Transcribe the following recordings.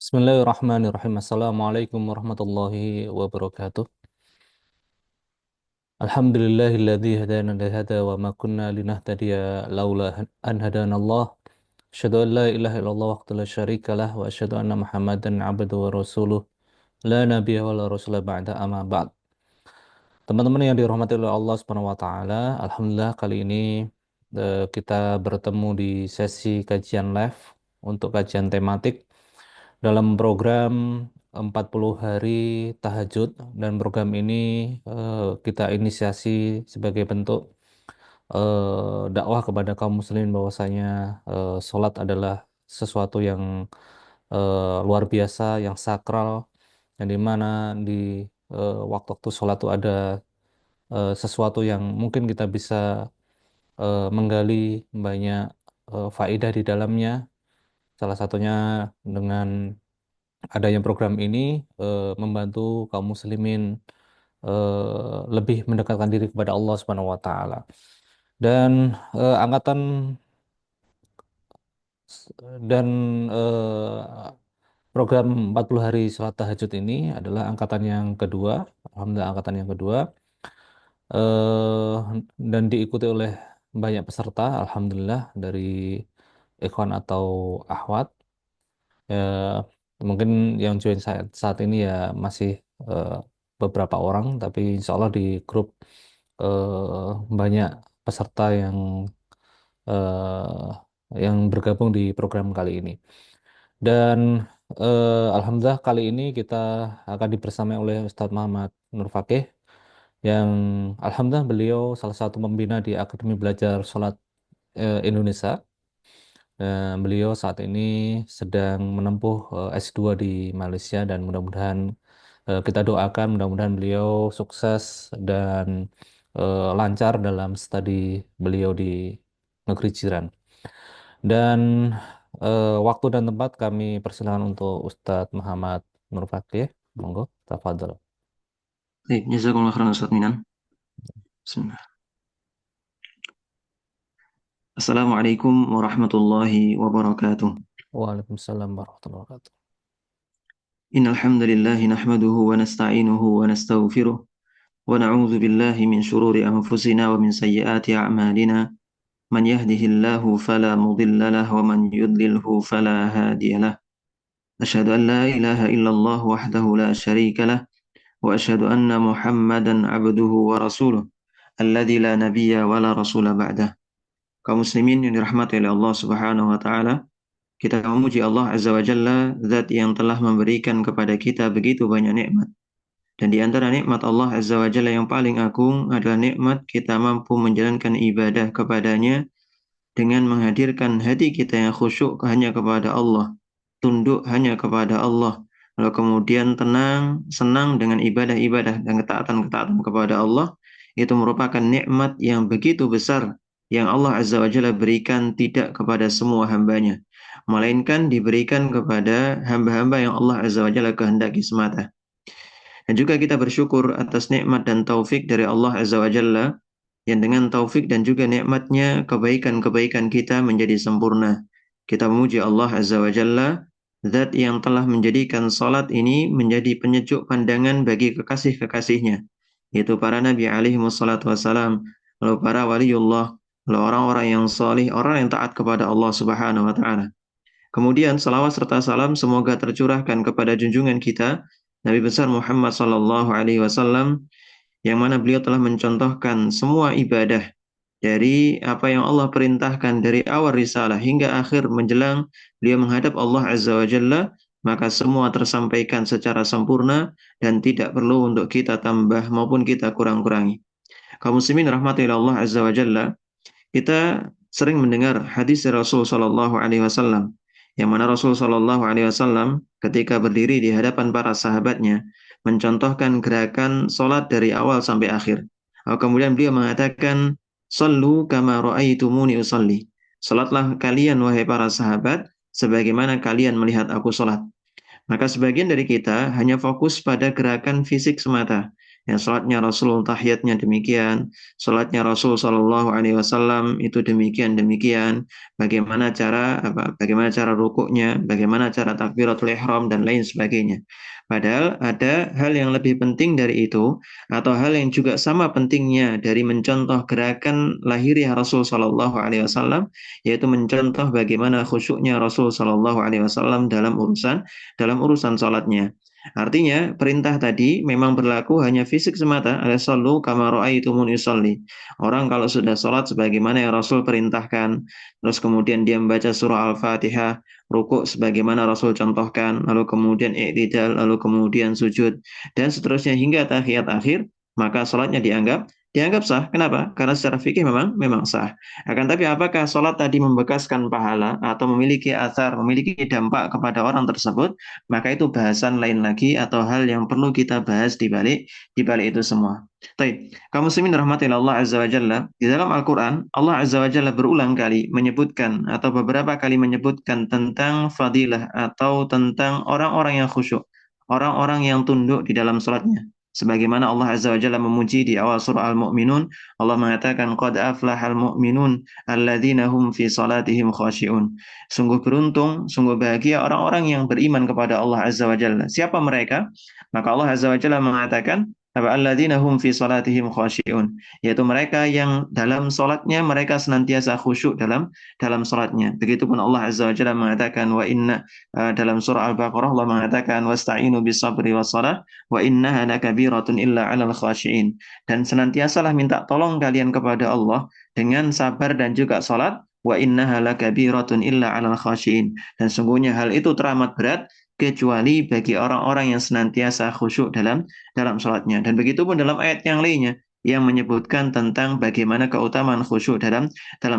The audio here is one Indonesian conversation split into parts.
Bismillahirrahmanirrahim. Assalamualaikum warahmatullahi wabarakatuh. Alhamdulillahilladzi hadana li hada wa ma kunna linahtadiya laula an hadana Allah. Asyhadu an la ilaha illallah wahdahu la syarika lah wa asyhadu anna Muhammadan abduhu wa rasuluh la nabiyya wa la rasula ba'da amma ba'd. Teman-teman yang dirahmati oleh Allah Subhanahu wa taala, alhamdulillah kali ini kita bertemu di sesi kajian live untuk kajian tematik dalam program 40 hari tahajud, dan program ini kita inisiasi sebagai bentuk dakwah kepada kaum muslimin bahwasanya sholat adalah sesuatu yang luar biasa, yang sakral, yang dimana di waktu-waktu sholat itu ada sesuatu yang mungkin kita bisa menggali banyak faedah di dalamnya. Salah satunya dengan adanya program ini membantu kaum muslimin lebih mendekatkan diri kepada Allah Subhanahu wa taala. Dan angkatan dan program 40 hari salat tahajud ini adalah angkatan yang kedua, alhamdulillah angkatan yang kedua, eh, dan diikuti oleh banyak peserta, alhamdulillah dari ikhwan atau akhwat. Ya, mungkin yang join saat ini ya masih eh, beberapa orang, tapi insya Allah di grup banyak peserta yang bergabung di program kali ini. Dan alhamdulillah kali ini kita akan dibersamai oleh Ustadz Muhammad Nur Fakih, yang alhamdulillah beliau salah satu pembina di Akademi Belajar Salat Indonesia. Beliau saat ini sedang menempuh S2 di Malaysia, dan mudah-mudahan kita doakan mudah-mudahan beliau sukses dan lancar dalam studi beliau di negeri jiran. Dan waktu dan tempat kami persilakan untuk Ustadz Muhammad Nur Fakih. Monggo, tafadhol. Baik, jazakumullah khairan Ustaz Minan. Bismillah. Assalamualaikum warahmatullahi wabarakatuh. Waalaikumsalam warahmatullahi wabarakatuh. Innal hamdalillah nahmaduhu wa nasta'inuhu wa nastaghfiruh wa na'udzu billahi min shururi anfusina wa min sayyiati a'malina. Man yahdihillahu fala mudilla lahu wa man yudlilhu fala hadiya lahu. Asyhadu an la ilaha illallah wahdahu la syarika lah wa asyhadu anna Muhammadan 'abduhu wa rasuluh alladzi la nabiyya wa la rasula ba'dah. Kaum muslimin yang dirahmati oleh Allah Subhanahu wa taala, kita memuji Allah Azza wa Jalla, zat yang telah memberikan kepada kita begitu banyak nikmat. Dan di antara nikmat Allah Azza wa Jalla yang paling agung adalah nikmat kita mampu menjalankan ibadah kepadanya dengan menghadirkan hati kita yang khusyuk hanya kepada Allah, tunduk hanya kepada Allah, lalu kemudian tenang, senang dengan ibadah-ibadah dan ketaatan-ketaatan kepada Allah. Itu merupakan nikmat yang begitu besar yang Allah Azza wa Jalla berikan tidak kepada semua hambanya, melainkan diberikan kepada hamba-hamba yang Allah Azza wa Jalla kehendaki semata. Dan juga kita bersyukur atas nikmat dan taufik dari Allah Azza wa Jalla, yang dengan taufik dan juga nikmatnya kebaikan-kebaikan kita menjadi sempurna. Kita memuji Allah Azza wa Jalla, zat yang telah menjadikan salat ini menjadi penyejuk pandangan bagi kekasih-kekasihnya, yaitu para nabi alaihi wassalatu wassalam, lalu para waliullah, lalu orang-orang yang salih, orang yang taat kepada Allah Subhanahu wa taala. Kemudian salawat serta salam semoga tercurahkan kepada junjungan kita Nabi besar Muhammad sallallahu alaihi wasallam, yang mana beliau telah mencontohkan semua ibadah dari apa yang Allah perintahkan dari awal risalah hingga akhir menjelang beliau menghadap Allah Azza wa Jalla, maka semua tersampaikan secara sempurna dan tidak perlu untuk kita tambah maupun kita kurang-kurangi. Kaum muslimin rahmati Allah Azza wa Jalla, kita sering mendengar hadis Rasul sallallahu alaihi wasallam, yang mana Rasul sallallahu alaihi wasallam ketika berdiri di hadapan para sahabatnya mencontohkan gerakan salat dari awal sampai akhir. Kemudian beliau mengatakan, "Shallu kama ra'aitumuni usalli." Salatlah kalian wahai para sahabat sebagaimana kalian melihat aku salat. Maka sebagian dari kita hanya fokus pada gerakan fisik semata, Ya, salatnya Rasul tahiyatnya demikian, salatnya Rasul Shallallahu Alaihi Wasallam itu demikian demikian. Bagaimana cara rukuknya, bagaimana cara takbiratul ihram dan lain sebagainya. Padahal ada hal yang lebih penting dari itu, atau hal yang juga sama pentingnya dari mencontoh gerakan lahiriah Rasul Shallallahu Alaihi Wasallam, yaitu mencontoh bagaimana khusyuknya Rasul Shallallahu Alaihi Wasallam dalam urusan salatnya. Artinya, perintah tadi memang berlaku hanya fisik semata, alias sallu kama ra'aitumuni usolli. Orang kalau sudah sholat sebagaimana yang Rasul perintahkan, terus kemudian dia membaca surah Al-Fatihah, rukuk sebagaimana Rasul contohkan, lalu kemudian i'tidal, lalu kemudian sujud, dan seterusnya hingga tahiyat akhir, maka sholatnya dianggap sah. Kenapa? Karena secara fikih memang sah. Akan tapi apakah sholat tadi membekaskan pahala atau memiliki asar, memiliki dampak kepada orang tersebut? Maka itu bahasan lain lagi atau hal yang perlu kita bahas di balik itu semua. Baik, kaum muslimin rahmatillah Allah Azza wa Jalla, di dalam Al-Quran, Allah Azza wa Jalla berulang kali menyebutkan atau beberapa kali menyebutkan tentang fadilah atau tentang orang-orang yang khusyuk, orang-orang yang tunduk di dalam salatnya. Sebagaimana Allah Azza wa Jalla memuji di awal surah Al-Mu'minun, Allah mengatakan, Qad aflahal mu'minun, alladzina hum fi salatihim khashi'un. Sungguh beruntung, sungguh bahagia orang-orang yang beriman kepada Allah Azza wa Jalla. Siapa mereka? Maka Allah Azza wa Jalla mengatakan, alladzina hum fi salatihim khashi'un, yaitu mereka yang dalam salatnya mereka senantiasa khusyuk dalam salatnya. Begitupun Allah Azza wa Jalla mengatakan dalam surah Al-Baqarah Allah mengatakan wasta'inu bis sabri was salah wa innaha lakabiratun illa 'alal khashi'in. Dan senantiasalah minta tolong kalian kepada Allah dengan sabar dan juga salat, wa innaha lakabiratun illa 'alal khashi'in. Dan sungguhnya hal itu teramat berat kecuali bagi orang-orang yang senantiasa khusyuk dalam salatnya. Dan begitu pun dalam ayat yang lainnya yang menyebutkan tentang bagaimana keutamaan khusyuk dalam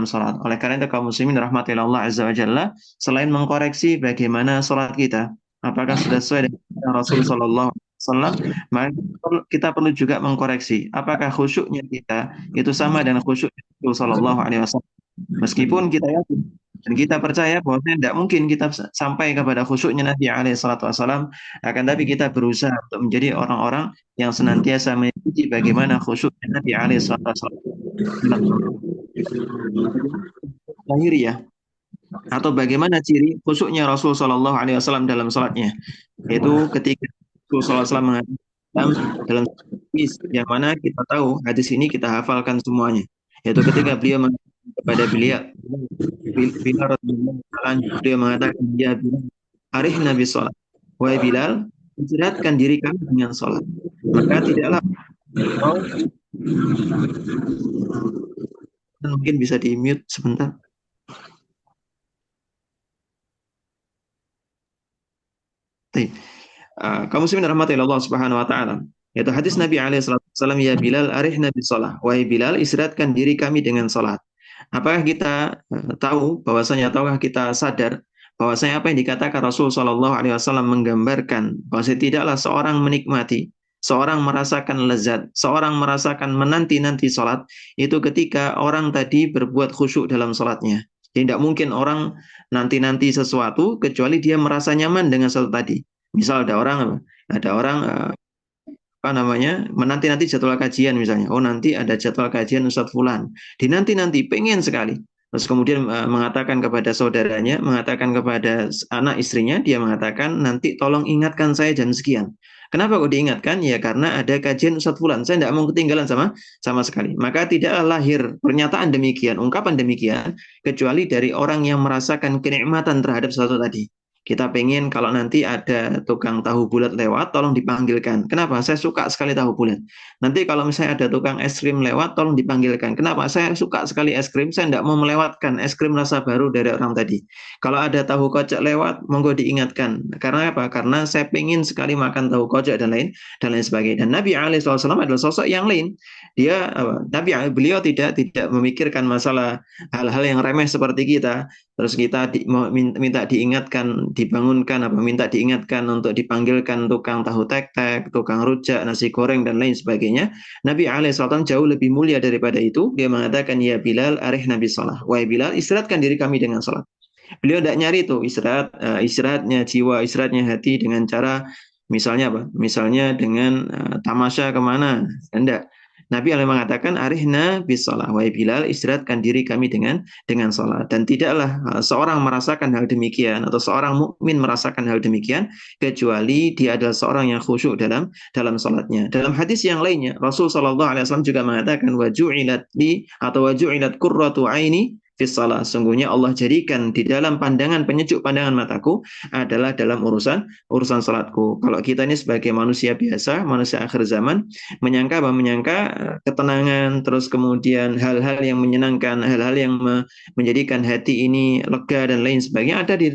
salat. Oleh karena itu kaum muslimin rahmatillah Allah Azza wa Jalla, selain mengkoreksi bagaimana salat kita, apakah sudah sesuai dengan Rasul sallallahu alaihi wasallam, maka kita perlu juga mengkoreksi apakah khusyuknya kita itu sama dengan khusyuk Rasul sallallahu alaihi wasallam. Meskipun kita yakin dan kita percaya bahwa tidak mungkin kita sampai kepada khusyuknya Nabi alaihi salatu wasallam, akan tapi kita berusaha untuk menjadi orang-orang yang senantiasa mengikuti bagaimana khusyuknya Nabi alaihi salatu wasallam dalam lahiriah, atau bagaimana ciri khusyuknya Rasul Shallallahu Alaihi Wasallam dalam salatnya, yaitu ketika Rasul Sallallahu Alaihi Wasallam mengatakan dalam hadis yang mana kita tahu hadis ini kita hafalkan semuanya, yaitu ketika beliau mengatakan kepada Bilal radhiyallahu ta'ala anhu, beliau mengatakan, ya Bilal, arih Nabi sholat, wahai Bilal, istirahatkan diri kami dengan sholat. Maka tidaklah mungkin bisa di mute sebentar. Baik. Kaum muslimin rahmatillah Allah Subhanahu wa taala. Yaitu hadis Nabi alaihi wasallam, ya Bilal arihna bis shalah. Wahai Bilal, istirahatkan diri kami dengan salat. Apakah kita tahukah kita sadar bahwasanya apa yang dikatakan Rasul sallallahu alaihi wasallam menggambarkan bahwa tidaklah seorang menikmati, seorang merasakan lezat, seorang merasakan menanti-nanti salat itu ketika orang tadi berbuat khusyuk dalam salatnya. Jadi tidak mungkin orang nanti-nanti sesuatu kecuali dia merasa nyaman dengan sesuatu tadi. Misal ada orang menanti-nanti jadwal kajian misalnya. Oh, nanti ada jadwal kajian Ustadz Fulan. Dinanti-nanti pengen sekali. Terus kemudian mengatakan kepada saudaranya, mengatakan kepada anak istrinya, dia mengatakan, nanti tolong ingatkan saya jam sekian. Kenapa kok diingatkan? Ya karena ada kajian Ustadz Fulan. Saya tidak mau ketinggalan sama sekali. Maka tidaklah lahir pernyataan demikian, ungkapan demikian, kecuali dari orang yang merasakan kenikmatan terhadap sesuatu tadi. Kita pengen kalau nanti ada tukang tahu bulat lewat, tolong dipanggilkan. Kenapa? Saya suka sekali tahu bulat. Nanti kalau misalnya ada tukang es krim lewat, tolong dipanggilkan. Kenapa? Saya suka sekali es krim, saya tidak mau melewatkan es krim rasa baru dari orang tadi. Kalau ada tahu kocok lewat, monggo diingatkan. Karena apa? Karena saya pengen sekali makan tahu kocok dan lain sebagainya. Dan Nabi SAW adalah sosok yang lain. Beliau tidak memikirkan masalah hal-hal yang remeh seperti kita. Terus kita minta diingatkan, minta diingatkan untuk dipanggilkan tukang tahu tek-tek, tukang rujak, nasi goreng, dan lain sebagainya. Nabi alaihissalam jauh lebih mulia daripada itu. Dia mengatakan, ya Bilal, arih Nabi sholat. Wahai Bilal, istirahatkan diri kami dengan sholat. Beliau tidak nyari itu istirahatnya jiwa, istirahatnya hati dengan cara Misalnya apa? Misalnya dengan tamasya kemana? Enggak. Nabi Allah mengatakan arihna bis shalah, wahai Bilal, istirahatkan diri kami dengan salat. Dan tidaklah seorang merasakan hal demikian atau seorang mukmin merasakan hal demikian kecuali dia adalah seorang yang khusyuk dalam salatnya. Dalam hadis yang lainnya, Rasul Shallallahu Alaihi Wasallam juga mengatakan waju'ilat li atau waju'ilat qurratu aini fis shalah. Sungguhnya Allah jadikan di dalam pandangan penyejuk pandangan mataku adalah dalam urusan salatku. Kalau kita ini sebagai manusia biasa, manusia akhir zaman, menyangka ketenangan, terus kemudian hal-hal yang menyenangkan, hal-hal yang menjadikan hati ini lega dan lain sebagainya ada di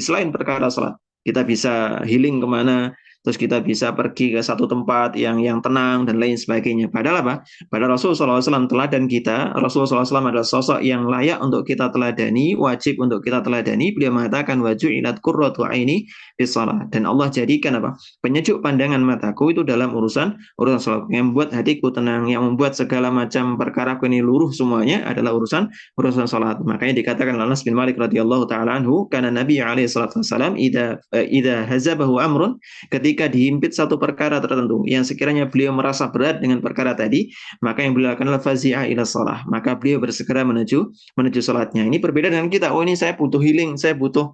selain perkara salat. Kita bisa healing kemana, terus kita bisa pergi ke satu tempat yang tenang dan lain sebagainya. Padahal apa? Padahal Rasulullah SAW teladan kita. Rasulullah SAW adalah sosok yang layak untuk kita teladani, wajib untuk kita teladani. Beliau mengatakan waju'ilat qurratu aini bis shalah. Dan Allah jadikan apa? Penyejuk pandangan mataku itu dalam urusan salat. Yang membuat hatiku tenang, yang membuat segala macam perkara ini luruh semuanya adalah urusan salat. Makanya dikatakan Anas bin Malik radhiyallahu taala anhu, karena Nabi alaihi salatu wasallam idza hazabahu amrun, ketika dihimpit satu perkara tertentu yang sekiranya beliau merasa berat dengan perkara tadi, maka yang beliau lakukan adalah fazi'a ila shalah, maka beliau bersegera menuju salatnya. Ini berbeda dengan kita. Oh, ini saya butuh healing, saya butuh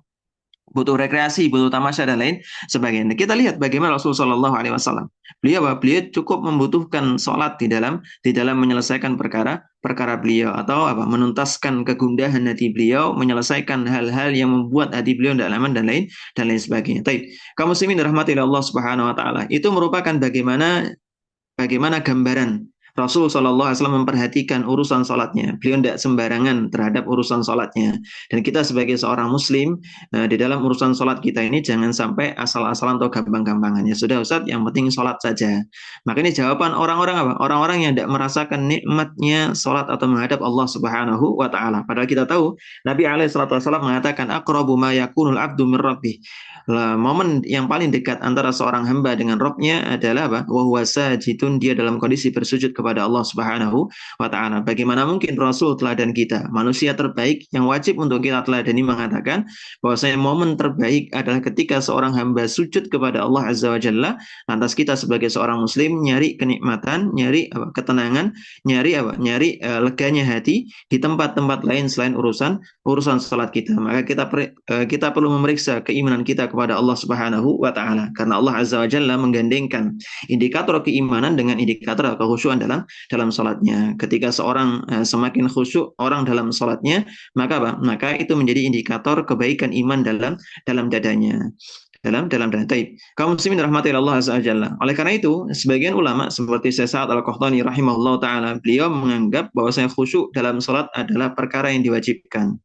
rekreasi, butuh tamasya dan lain sebagainya. Kita lihat bagaimana Rasulullah Shallallahu Alaihi Wasallam. Beliau cukup membutuhkan sholat di dalam menyelesaikan perkara beliau, atau apa, menuntaskan kegundahan hati beliau, menyelesaikan hal-hal yang membuat hati beliau tidak aman dan lain sebagainya. Taib. Kaum muslimin dirahmati Allah Subhanahu Wa Taala. Itu merupakan bagaimana gambaran Rasul Shallallahu Alaihi Wasallam memperhatikan urusan sholatnya. Beliau tidak sembarangan terhadap urusan sholatnya. Dan kita sebagai seorang Muslim, di dalam urusan sholat kita ini jangan sampai asal-asalan atau gampang-gampangan. Ya sudah Ustaz, yang penting sholat saja. Maka ini jawaban orang-orang apa? Orang-orang yang tidak merasakan nikmatnya sholat atau menghadap Allah Subhanahu Wa Taala. Padahal kita tahu Nabi Alaihi Wasallam mengatakan aqrabu ma yakunul abdu min rabbih. Momen yang paling dekat antara seorang hamba dengan Rabb-nya adalah apa? Wa huwa sajidun, dia dalam kondisi bersujud kepada Allah Subhanahu wa taala. Bagaimana mungkin Rasul teladan kita, manusia terbaik yang wajib untuk kita teladani, mengatakan bahwasanya momen terbaik adalah ketika seorang hamba sujud kepada Allah Azza wa Jalla. Lantas kita sebagai seorang muslim nyari kenikmatan, nyari apa? Ketenangan, nyari leganya hati di tempat-tempat lain selain urusan salat kita. Maka kita perlu memeriksa keimanan kita kepada Allah Subhanahu wa taala, karena Allah Azza wa Jalla menggandengkan indikator keimanan dengan indikator kekhusyuan dalam salatnya. Ketika seorang semakin khusyuk orang dalam salatnya, maka itu menjadi indikator kebaikan iman dalam dadanya. Dalam dada. Kaum muslimin rahmati Allah Azza wa Jalla. Oleh karena itu, sebagian ulama seperti Syekh Sa'ad Al-Qahtani rahimahullah taala, beliau menganggap bahwasanya khusyuk dalam salat adalah perkara yang diwajibkan.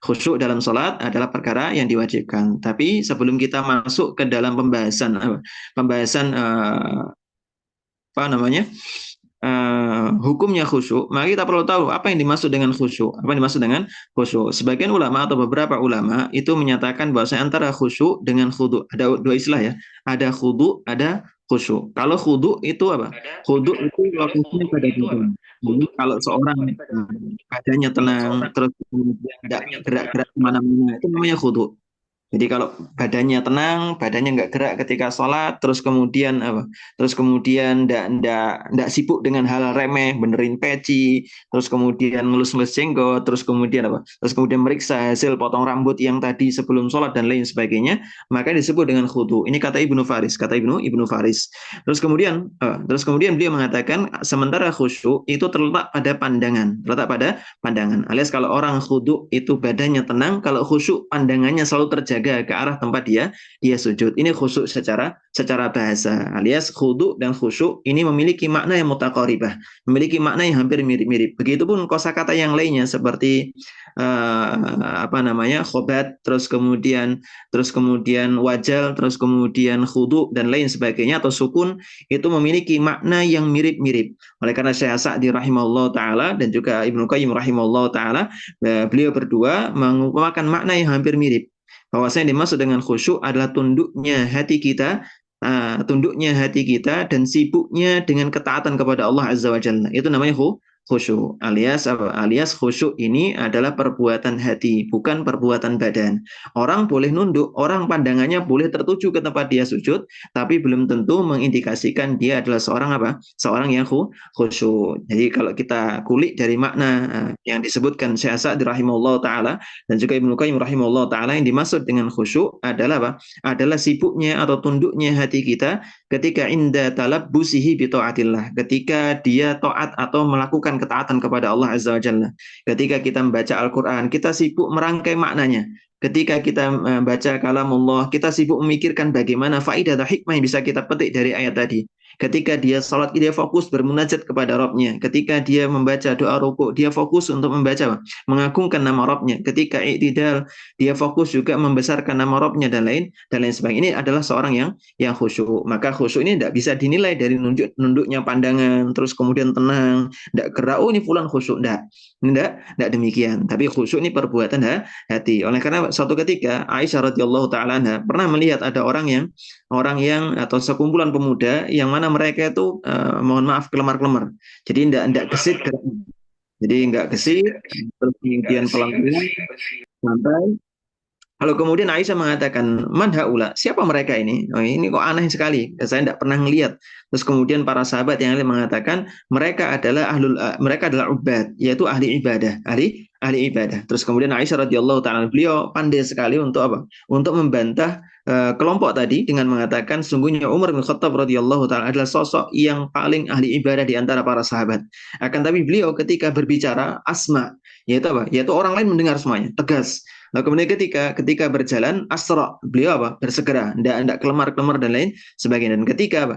Khusyuk dalam salat adalah perkara yang diwajibkan. Tapi sebelum kita masuk ke dalam pembahasan apa namanya? Hukumnya khusyuk, maka kita perlu tahu apa yang dimaksud dengan khusyuk. Apa yang dimaksud dengan khusyuk? Sebagian ulama atau beberapa ulama itu menyatakan bahwa antara khusyuk dengan khudu ada dua istilah ya. Ada khudu, ada khusyuk. Kalau khudu itu apa? Khudu itu fokusnya pada badan. Jadi kalau seorang badannya tenang, terus tidak gerak-gerak kemana-mana, itu namanya khudu. Jadi kalau badannya tenang, badannya nggak gerak ketika sholat, terus kemudian apa? Terus kemudian ndak sibuk dengan hal remeh, benerin peci, terus kemudian ngelus-ngelus jenggot, terus kemudian apa? Terus kemudian meriksa hasil potong rambut yang tadi sebelum sholat dan lain sebagainya, maka disebut dengan khudu. Ini kata Ibnu Faris, Ibnu Faris. Terus kemudian beliau mengatakan sementara khusyuk itu terletak pada pandangan. Alias kalau orang khudu itu badannya tenang, kalau khusyuk pandangannya selalu terjaga ke arah tempat dia sujud. Ini khusyuk secara bahasa. Alias khudu dan khusyuk ini memiliki makna yang mutaqaribah, memiliki makna yang hampir mirip-mirip. Begitupun kosakata yang lainnya seperti khobat, terus kemudian wajal, terus kemudian khudu dan lain sebagainya, atau sukun, itu memiliki makna yang mirip-mirip. Oleh karena Syekh Sa'di rahimahullah taala dan juga Ibnu Qayyim rahimahullah taala, beliau berdua mengumpamakan makna yang hampir mirip. Bahwasanya dimaksud dengan khusyuk adalah tunduknya hati kita dan sibuknya dengan ketaatan kepada Allah Azza wa Jalla. Itu namanya khusyuk. Alias apa? Alias khusyuk ini adalah perbuatan hati, bukan perbuatan badan. Orang boleh nunduk, orang pandangannya boleh tertuju ke tempat dia sujud, tapi belum tentu mengindikasikan dia adalah seorang apa? Seorang yang khusyuk. Jadi kalau kita kulik dari makna yang disebutkan Syekh Sa'di rahimahullah taala dan juga Ibnu Qayyim rahimahullah taala, yang dimaksud dengan khusyuk adalah apa? Adalah sibuknya atau tunduknya hati kita ketika inda talabbusihi bi taatillah, ketika dia taat atau melakukan ketaatan kepada Allah Azza wa Jalla. Ketika kita membaca Al-Qur'an, kita sibuk merangkai maknanya. Ketika kita baca kalamullah, kita sibuk memikirkan bagaimana faidah atau hikmah yang bisa kita petik dari ayat tadi. Ketika dia salat, dia fokus bermunajat kepada Rabbnya. Ketika dia membaca doa rukuk, dia fokus untuk membaca, mengagungkan nama Rabbnya. Ketika i'tidal, dia fokus juga membesarkan nama Rabbnya dan lain sebagainya. Ini adalah seorang yang khusyuk. Maka khusyuk ini tidak bisa dinilai dari nunduknya pandangan, terus kemudian tenang, tidak gerak, oh ini fulan khusyuk, tidak demikian. Tapi khusyuk ini perbuatan hati. Oleh karena suatu ketika Aisyah radhiyallahu taala pernah melihat ada orang yang atau sekumpulan pemuda yang mana mereka itu mohon maaf kelemar-kelemar. Jadi tidak gesit, jadi nggak gesit, terus kemudian pelan-pelan santai. Lalu kemudian Aisyah mengatakan, man haula, siapa mereka ini? Oh, ini kok aneh sekali, saya tidak pernah melihat. Terus kemudian para sahabat yang lain mengatakan, mereka adalah ubad, yaitu ahli ibadah, ahli ibadah. Terus kemudian Aisyah radhiyallahu taala, beliau pandai sekali untuk apa? Untuk membantah kelompok tadi dengan mengatakan sungguhnya Umar bin Khattab radhiyallahu taala adalah sosok yang paling ahli ibadah di antara para sahabat. Akan tapi beliau ketika berbicara asma, yaitu apa? Yaitu orang lain mendengar semuanya, tegas. Nah, kemudian ketika berjalan asra, beliau apa? Bersegera, tidak kelemar-kelemar dan lain sebagainya. Dan ketika apa?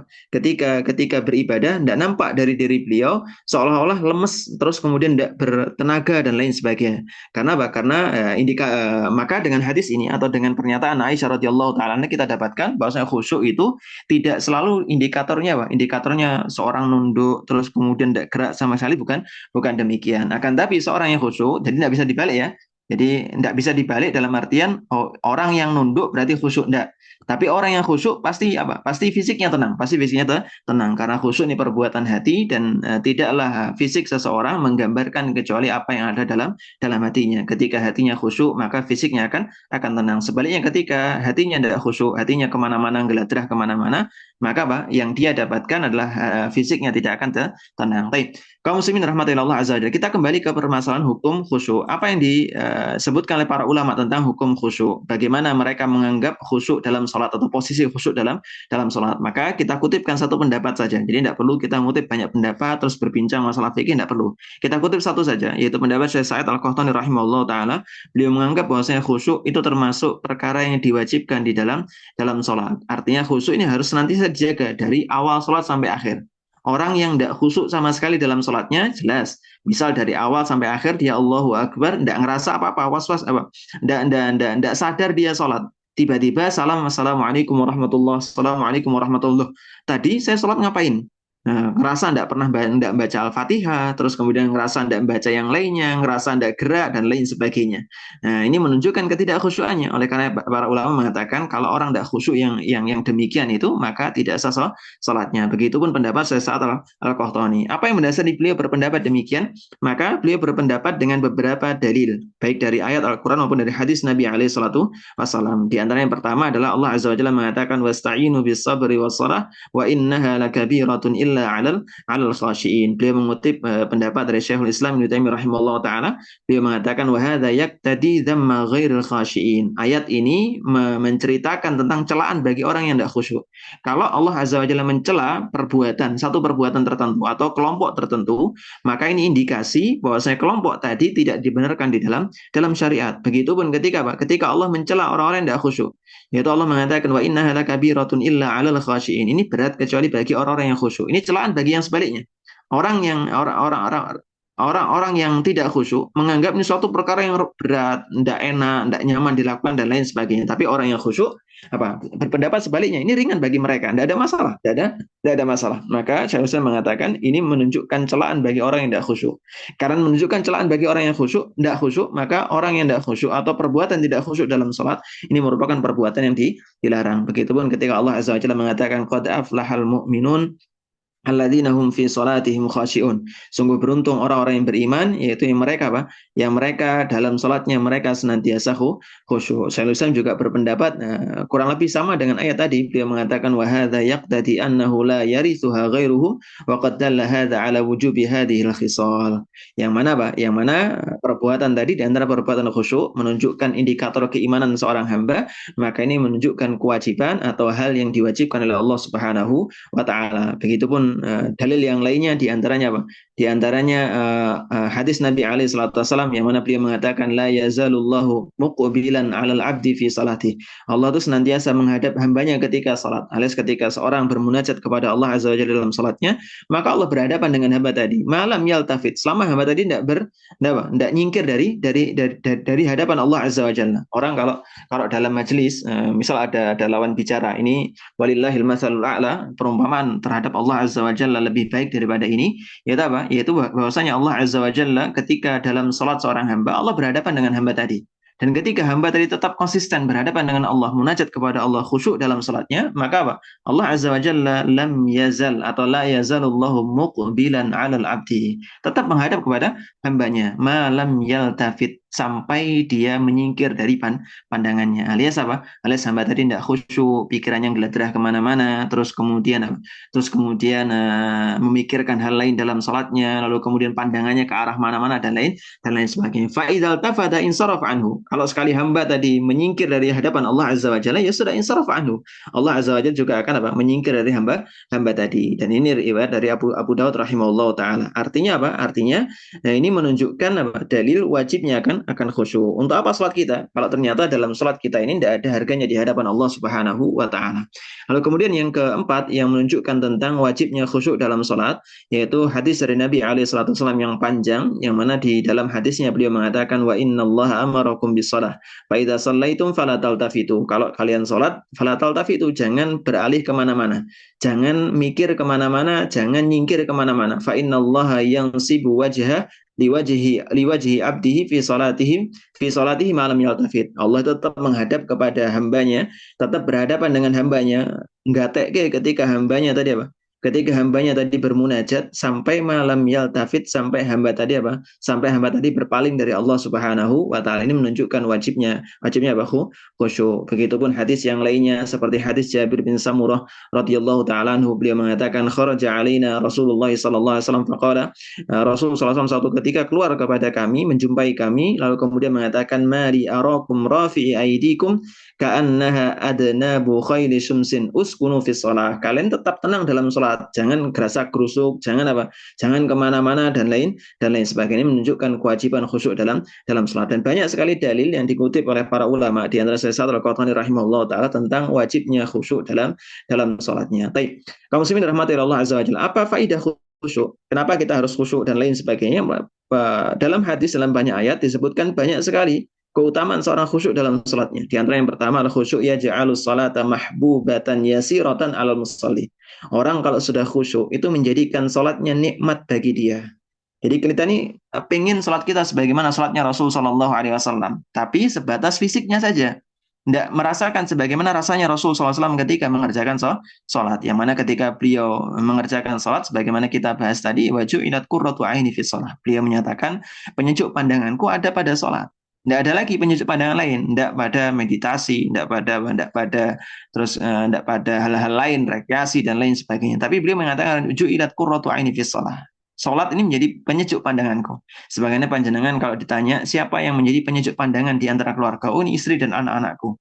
Ketika beribadah, tidak nampak dari diri beliau seolah-olah lemes, terus kemudian tidak bertenaga dan lain sebagainya. Karena apa? Karena maka dengan hadis ini atau dengan pernyataan Aisyah radhiyallahu taala kita dapatkan bahwasanya khusyuk itu tidak selalu indikatornya apa? Indikatornya seorang nunduk terus kemudian tidak gerak sama sekali, bukan demikian. Akan tapi seorang yang khusyuk, jadi tidak bisa dibalik ya. Jadi tidak bisa dibalik dalam artian orang yang nunduk berarti khusyuk, tidak. Tapi orang yang khusyuk pasti apa? Pasti fisiknya tenang, pasti fisiknya tenang karena khusyuk ini perbuatan hati dan tidaklah fisik seseorang menggambarkan kecuali apa yang ada dalam hatinya. Ketika hatinya khusyuk maka fisiknya akan tenang. Sebaliknya ketika hatinya tidak khusyuk, hatinya kemana-mana, geladrah kemana-mana, maka apa? Yang dia dapatkan adalah fisiknya tidak akan tenang. Baik. Kaum muslimin rahmatillah azza wajalla. Kita kembali ke permasalahan hukum khusyuk. Apa yang disebutkan oleh para ulama tentang hukum khusyuk? Bagaimana mereka menganggap khusyuk dalam sholat atau posisi khusyuk dalam sholat? Maka kita kutipkan satu pendapat saja. Jadi tidak perlu kita ngutip banyak pendapat terus berbincang masalah fikih, tidak perlu. Kita kutip satu saja, yaitu pendapat Syekh Sa'id Al-Qahtani rahimahullah taala. Beliau menganggap bahwasanya khusyuk itu termasuk perkara yang diwajibkan di dalam sholat. Artinya khusyuk ini harus senantiasa dijaga dari awal sholat sampai akhir. Orang yang tidak khusyuk sama sekali dalam sholatnya, jelas. Misal dari awal sampai akhir, dia Allahu Akbar, tidak ngerasa apa-apa, was-was, apa. Tidak sadar dia sholat. Tiba-tiba, assalamualaikum warahmatullahi wabarakatuh. Assalamualaikum warahmatullahi wabarakatuh. Tadi saya sholat ngapain? Nah, ngerasa tidak pernah tidak baca Al-Fatihah, terus kemudian ngerasa tidak baca yang lainnya, ngerasa tidak gerak, dan lain sebagainya. Nah, ini menunjukkan ketidakkhusyukannya. Oleh karena para ulama mengatakan, kalau orang tidak khusyuk yang demikian itu, maka tidak sah sholatnya. Begitupun pendapat Syekh Sa'id Al-Qahtani. Apa yang mendasari beliau berpendapat demikian? Maka beliau berpendapat dengan beberapa dalil, baik dari ayat Al-Quran maupun dari hadis Nabi SAW. Di antara yang pertama adalah Allah Azza wa Jalla mengatakan, wasta'inu bis sabri was salah, wa innaha lakabiratun illa 'alal khashiin. Beliau mengutip pendapat dari Syekhul Islam Ibnu Taimiyah rahimahullah taala. Beliau mengatakan wa hadza yaqtadi dzamma ghairil khashiin. Ayat ini menceritakan tentang celaan bagi orang yang tidak khusyuk. Kalau Allah Azza wa Jalla mencela satu perbuatan tertentu atau kelompok tertentu, maka ini indikasi bahwasanya kelompok tadi tidak dibenarkan di dalam syariat. Begitupun ketika apa? Ketika Allah mencela orang-orang yang tidak khusyuk. Yaitu Allah mengatakan wa innaha lakabiratun illa 'alal khashiin. Ini berat kecuali bagi orang-orang yang khusyuk. Ini celaan bagi yang sebaliknya. Orang-orang yang tidak khusyuk menganggap ini suatu perkara yang berat, tidak enak, tidak nyaman dilakukan dan lain sebagainya. Tapi orang yang khusyuk berpendapat sebaliknya, ini ringan bagi mereka, tidak ada masalah, tidak ada masalah. Maka Syaikhul Islam mengatakan ini menunjukkan celaan bagi orang yang tidak khusyuk. Karena menunjukkan celaan bagi orang yang tidak khusyuk, maka orang yang tidak khusyuk atau perbuatan tidak khusyuk dalam sholat ini merupakan perbuatan yang dilarang. Begitupun ketika Allah Azza wa Jalla mengatakan qad aflahal mu'minun alladzina hum fi salatihim khashi'un. Sungguh beruntung orang-orang yang beriman, yaitu yang mereka apa? Yang mereka dalam salatnya mereka senantiasa khusyuk. Syaikhul Islam juga berpendapat kurang lebih sama dengan ayat tadi. Beliau mengatakan wa hadza yaqtadi annahu la yarithuha ghairuhu wa qad dalla hadza ala wujubi hadhihi al-khisal. Yang mana apa? Yang mana perbuatan tadi di antara perbuatan khusyuk menunjukkan indikator keimanan seorang hamba, maka ini menunjukkan kewajiban atau hal yang diwajibkan oleh Allah Subhanahu wa taala. Begitupun dalil yang lainnya di antaranya apa? Di antaranya hadis Nabi alaihi salatu wasallam yang mana beliau mengatakan la yazalullahu muqbilan 'alal 'abdi fi salati. Allah itu senantiasa menghadap hambanya ketika salat. Alias ketika seorang bermunajat kepada Allah azza wajalla dalam salatnya, maka Allah berhadapan dengan hamba tadi. Malam yaltafit, selama hamba tadi tidak nyingkir dari hadapan Allah azza wajalla. Orang kalau dalam majelis misal ada lawan bicara, ini walillahil masalul a'la, perumpamaan terhadap Allah azza wajalla lebih baik daripada ini, yaitu apa? Yaitu bahwasanya Allah azza wajalla ketika dalam salat seorang hamba, Allah berhadapan dengan hamba tadi. Dan ketika hamba tadi tetap konsisten berhadapan dengan Allah, munajat kepada Allah, khusyuk dalam salatnya, maka apa? Allah azza wajalla lam yazal atau la yazalullahu muqbilan 'alal 'abdi. Tetap menghadap kepada hambanya, malam yaltafit, sampai dia menyingkir dari pandangannya. Alias apa? Alias hamba tadi tidak khusyuk, pikirannya geladrah kemana-mana, terus kemudian memikirkan hal lain dalam salatnya, lalu kemudian pandangannya ke arah mana-mana dan lain sebagainya. Fa'idal tafada insaraf anhu. Kalau sekali hamba tadi menyingkir dari hadapan Allah azza wajalla, ya sudah insaraf anhu. Allah azza wajalla juga akan apa? Menyingkir dari hamba tadi. Dan ini riwayat dari Abu Daud rahimahullah taala. Artinya apa? Artinya ini menunjukkan apa? Dalil wajibnya akan khusyuk. Untuk apa salat kita? Kalau ternyata dalam salat kita ini tidak ada harganya di hadapan Allah Subhanahu wa taala. Lalu kemudian yang keempat yang menunjukkan tentang wajibnya khusyuk dalam salat, yaitu hadis dari Nabi alaihi salatu wasallam yang panjang, yang mana di dalam hadisnya beliau mengatakan wa innallaha amarakum bis-shalah fa idza shallaitum fala taltafitu. Kalau kalian salat fala taltafitu, jangan beralih kemana-mana, jangan mikir kemana-mana, jangan nyingkir kemana-mana. Fa innallaha yansibu wajha liwajhi abdihi fi salatihi malam yaltafit. Allah tetap menghadap kepada hambanya, tetap berhadapan dengan hambanya, nggak teke ketika hambanya tadi apa? Ketika hambanya tadi bermunajat sampai malam yaltafit, sampai hamba tadi apa? Sampai hamba tadi berpaling dari Allah Subhanahu wa taala. Ini menunjukkan wajibnya apa? Khusyuk. Begitupun hadis yang lainnya seperti hadis Jabir bin Samurah radhiyallahu taala anhu, beliau mengatakan kharaja alaina Rasulullah sallallahu alaihi wasallam faqala, Rasulullah SAW suatu ketika keluar kepada kami, menjumpai kami, lalu kemudian mengatakan mari arakum rafi'i aidikum ka'annaha adnabu khayli syumsin uskunu fis shalah. Kalian tetap tenang dalam salat, jangan gerasak gerusuk, jangan apa? Jangan kemana-mana dan lain sebagainya. Menunjukkan kewajiban khusyuk dalam salat. Dan banyak sekali dalil yang dikutip oleh para ulama, di antara Syekh Al-Qahtani rahimahullah taala tentang wajibnya khusyuk dalam salatnya. Baik, kaum muslimin rahmati Allah azza wajalla. Apa faidah khusyuk? Kenapa kita harus khusyuk dan lain sebagainya? Dalam hadis, dalam banyak ayat disebutkan banyak sekali keutamaan seorang khusyuk dalam salatnya. Di antara yang pertama adalah khusyuk yaj'alus salata mahbubatan yasiratan 'alal musalli. Orang kalau sudah khusyuk itu menjadikan salatnya nikmat bagi dia. Jadi kita ini pengen salat kita sebagaimana salatnya Rasul Shallallahu Alaihi Wasallam, tapi sebatas fisiknya saja. Tidak merasakan sebagaimana rasanya Rasul SAW ketika mengerjakan sholat. Yang mana ketika beliau mengerjakan sholat, sebagaimana kita bahas tadi, waju'ilat qurratu aini fi sholat. Beliau menyatakan, penyejuk pandanganku ada pada sholat. Tidak ada lagi penyejuk pandangan lain, tidak pada meditasi, tidak pada hal-hal lain, rekreasi dan lain sebagainya. Tapi beliau mengatakan ju'ilat qurratu aini fi sholat. Salat ini menjadi penyejuk pandanganku. Sebagaimana panjenengan kalau ditanya siapa yang menjadi penyejuk pandangan di antara keluarga, oh ini istri dan anak-anakku.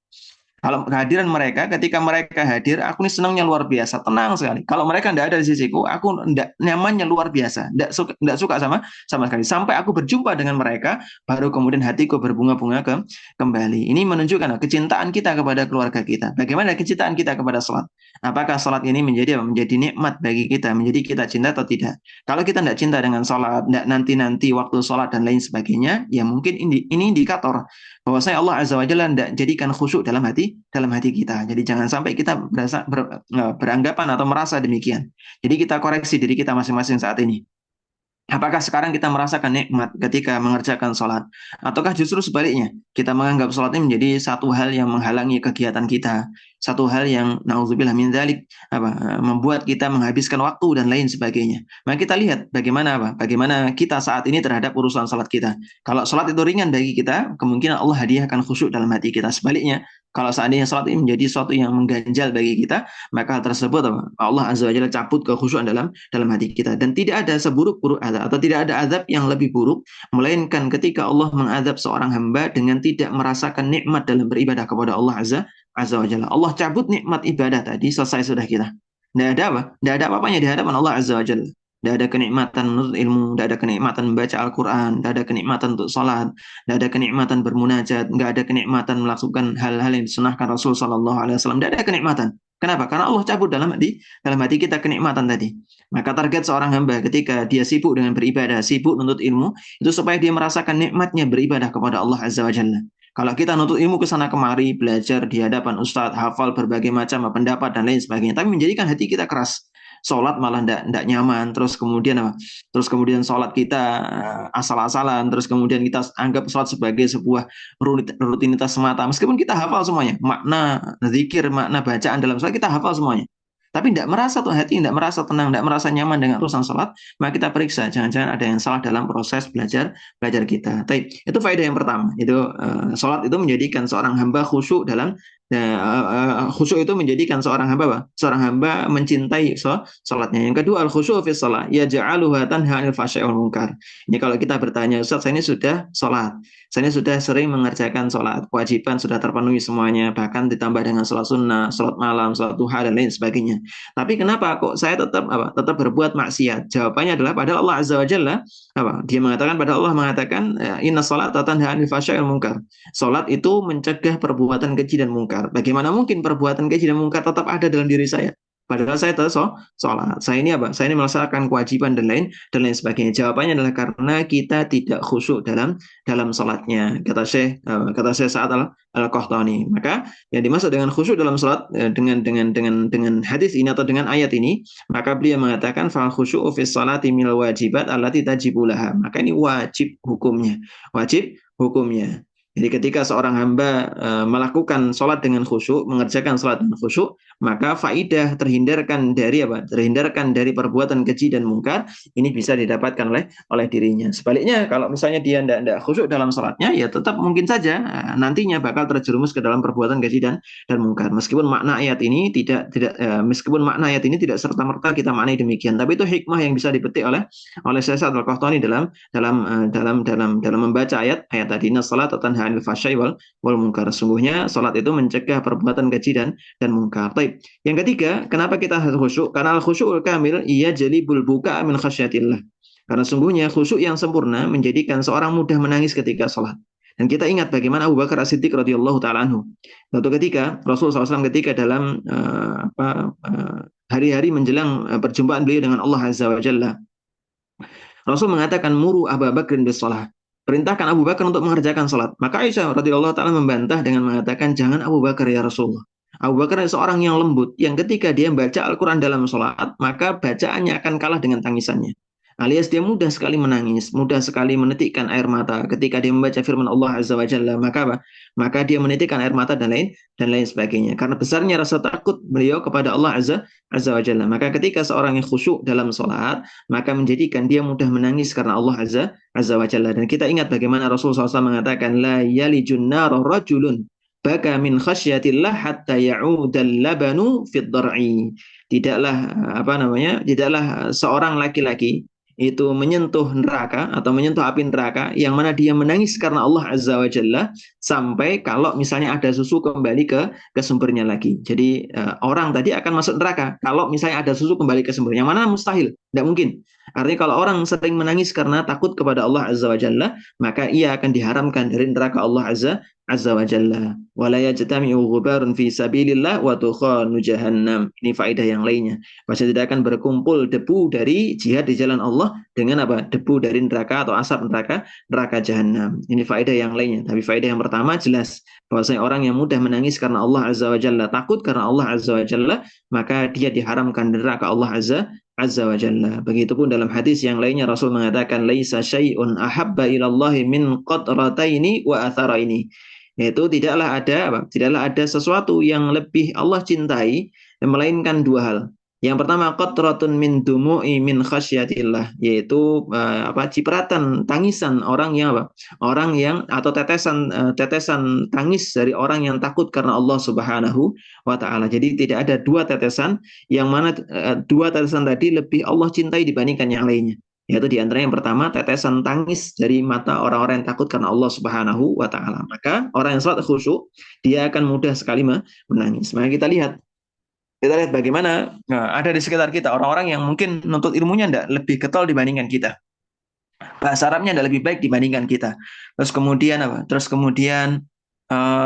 Kalau kehadiran mereka, ketika mereka hadir, aku ini senangnya luar biasa, tenang sekali. Kalau mereka tidak ada di sisiku, aku tidak nyamannya luar biasa, tidak suka sama sekali. Sampai aku berjumpa dengan mereka, baru kemudian hatiku berbunga-bunga kembali. Ini menunjukkan kecintaan kita kepada keluarga kita. Bagaimana kecintaan kita kepada salat? Apakah salat ini menjadi nikmat bagi kita, menjadi kita cinta atau tidak? Kalau kita tidak cinta dengan salat, tidak nanti-nanti waktu salat dan lain sebagainya, ya mungkin ini indikator bahwasanya Allah Azza wa Jalla tidak jadikan khusyuk dalam hati kita. Jadi jangan sampai kita beranggapan atau merasa demikian. Jadi kita koreksi diri kita masing-masing saat ini. Apakah sekarang kita merasakan nikmat ketika mengerjakan sholat? Ataukah justru sebaliknya? Kita menganggap sholat ini menjadi satu hal yang menghalangi kegiatan kita, satu hal yang naudzubillah min dzalik membuat kita menghabiskan waktu dan lain sebagainya. Maka kita lihat bagaimana bagaimana kita saat ini terhadap urusan sholat kita. Kalau sholat itu ringan bagi kita, kemungkinan Allah hadiahkan khusyuk dalam hati kita. Sebaliknya, kalau seandainya sholat ini menjadi sesuatu yang mengganjal bagi kita, maka hal tersebut Allah Azza wa Jalla cabut kekhusyuan dalam hati kita. Dan tidak ada seburuk-buruk azab atau tidak ada azab yang lebih buruk melainkan ketika Allah mengadab seorang hamba dengan tidak merasakan nikmat dalam beribadah kepada Allah Azza wa Jalla. Allah cabut nikmat ibadah tadi, selesai sudah kita. Tidak ada apa? Tidak ada apa-apanya di hadapan Allah Azza wa Jalla. Tidak ada kenikmatan menuntut ilmu, tidak ada kenikmatan membaca Al-Quran, tidak ada kenikmatan untuk sholat, tidak ada kenikmatan bermunajat, tidak ada kenikmatan melakukan hal-hal yang disunahkan Rasul Sallallahu Alaihi Wasallam. Tidak ada kenikmatan. Kenapa? Karena Allah cabut dalam hati kita kenikmatan tadi. Maka target seorang hamba ketika dia sibuk dengan beribadah, sibuk menuntut ilmu, itu supaya dia merasakan nikmatnya beribadah kepada Allah Azza wa Jalla. Kalau kita nuntut ilmu ke sana kemari, belajar di hadapan ustadz, hafal berbagai macam pendapat dan lain sebagainya, tapi menjadikan hati kita keras. Sholat malah ndak nyaman, terus kemudian apa? Terus kemudian sholat kita asal-asalan, terus kemudian kita anggap sholat sebagai sebuah rutinitas semata. Meskipun kita hafal semuanya, makna zikir, makna bacaan dalam sholat kita hafal semuanya. Tapi tidak merasa tuh hati, tidak merasa tenang, tidak merasa nyaman dengan urusan sholat, maka kita periksa, jangan-jangan ada yang salah dalam proses belajar kita. Tapi itu faedah yang pertama, itu sholat itu menjadikan seorang hamba khusyuk dalam khusyuk itu menjadikan seorang hamba mencintai sholatnya. Yang kedua, al khusyuk fi shalah ya ja'aluha tanha 'anil fahsya'i wal munkar. Ini kalau kita bertanya, Ustaz, saya ini sudah sholat, saya ini sudah sering mengerjakan sholat, kewajiban sudah terpenuhi semuanya, bahkan ditambah dengan sholat sunnah, sholat malam, sholat duha dan lain sebagainya. Tapi kenapa kok saya tetap berbuat maksiat? Jawabannya adalah padahal Allah Azza wa Jalla Allah mengatakan inna sholata tanha 'anil fahsya'i wal munkar. Sholat itu mencegah perbuatan keji dan mungkar. Bagaimana mungkin perbuatan keji dan mungkar tetap ada dalam diri saya? Padahal saya tetap sholat. Saya ini Saya ini melaksanakan kewajiban dan lain sebagainya. Jawabannya adalah karena kita tidak khusyuk dalam sholatnya. Kata Syekh Sa'ad Al-Qahtani. Maka yang dimaksud dengan khusyuk dalam sholat dengan hadis ini atau dengan ayat ini, maka beliau mengatakan fal khusyu'u fi sholati mil wajibat allati tajibu laha. Maka ini wajib hukumnya. Jadi ketika seorang hamba melakukan sholat dengan khusyuk, mengerjakan sholat dengan khusyuk, maka faidah terhindarkan dari perbuatan keji dan mungkar ini bisa didapatkan oleh dirinya. Sebaliknya kalau misalnya dia tidak khusyuk dalam sholatnya, ya tetap mungkin saja nantinya bakal terjerumus ke dalam perbuatan keji dan mungkar. Meskipun makna ayat ini tidak serta merta kita maknai demikian, tapi itu hikmah yang bisa dipetik oleh Syekh Sa'ad Al-Qahtani dalam membaca ayat tadi, nas-salat tanha 'anil fahsya'i wal munkar. Sungguhnya salat itu mencegah perbuatan keji dan munkar. Baik. Yang ketiga, kenapa kita harus khusyuk? Karena al-khusyukul kamil ia jalibul buka min khasyatillah. Karena sungguhnya khusyuk yang sempurna menjadikan seorang mudah menangis ketika salat. Dan kita ingat bagaimana Abu Bakar As-Siddiq radhiyallahu taala anhu. Suatu ketika Rasulullah SAW ketika dalam hari-hari menjelang perjumpaan beliau dengan Allah Azza wa Jalla, Rasul mengatakan muru Abu Bakrin bis shalah. Perintahkan Abu Bakar untuk mengerjakan salat. Maka Aisyah radhiyallahu taala membantah dengan mengatakan jangan Abu Bakar ya Rasulullah. Abu Bakar adalah seorang yang lembut, yang ketika dia membaca Al-Quran dalam salat, maka bacaannya akan kalah dengan tangisannya. Alias dia mudah sekali menangis, mudah sekali menitikkan air mata ketika dia membaca firman Allah Azza wa Jalla. Maka dia menitikkan air mata dan lain sebagainya. Karena besarnya rasa takut beliau kepada Allah Azza wa Jalla. Maka ketika seorang yang khusyuk dalam salat, maka menjadikan dia mudah menangis karena Allah Azza wa Jalla. Dan kita ingat bagaimana Rasulullah SAW mengatakan la yalijun nar rajulun baka min khasyatillah hatta ya'udal labanu fid dar'i. Tidaklah seorang laki-laki itu menyentuh neraka atau menyentuh api neraka yang mana dia menangis karena Allah Azza wa Jalla sampai kalau misalnya ada susu kembali ke sumbernya lagi. Jadi orang tadi akan masuk neraka kalau misalnya ada susu kembali ke sumbernya. Yang mana mustahil, tidak mungkin. Artinya kalau orang sering menangis karena takut kepada Allah Azza wa Jalla, maka ia akan diharamkan dari neraka Allah Azza wa Jalla. Wala yajtami'u ghubarun fi sabilillah wa tukhanu jahannam. Ini faedah yang lainnya. Maka tidak akan berkumpul debu dari jihad di jalan Allah dengan debu dari neraka atau asap neraka jahanam. Ini faedah yang lainnya. Tapi faedah yang pertama jelas bahwasanya orang yang mudah menangis karena Allah Azza wa Jalla, takut karena Allah Azza wa Jalla, maka dia diharamkan neraka Allah Azza wa Jalla. Begitupun dalam hadis yang lainnya Rasul mengatakan laisa syai'un ahabba ilallahi min qatrataini wa atharaini. Yaitu tidaklah ada apa? Tidaklah ada sesuatu yang lebih Allah cintai melainkan dua hal. Yang pertama qatratun min dumu'i min khasyatillah, yaitu apa? Cipratan tangisan orang yang apa? Orang yang atau tetesan tangis dari orang yang takut karena Allah Subhanahu wa taala. Jadi tidak ada dua tetesan yang mana dua tetesan tadi lebih Allah cintai dibandingkan yang lainnya. Yaitu di antara yang pertama tetesan tangis dari mata orang-orang yang takut karena Allah Subhanahu wa taala. Maka orang yang salat khusyuk dia akan mudah sekali menangis. Maka kita lihat bagaimana ada di sekitar kita orang-orang yang mungkin nuntut ilmunya tidak lebih getol dibandingkan kita. Bahasa Arabnya ada lebih baik dibandingkan kita. Terus kemudian apa? Terus kemudian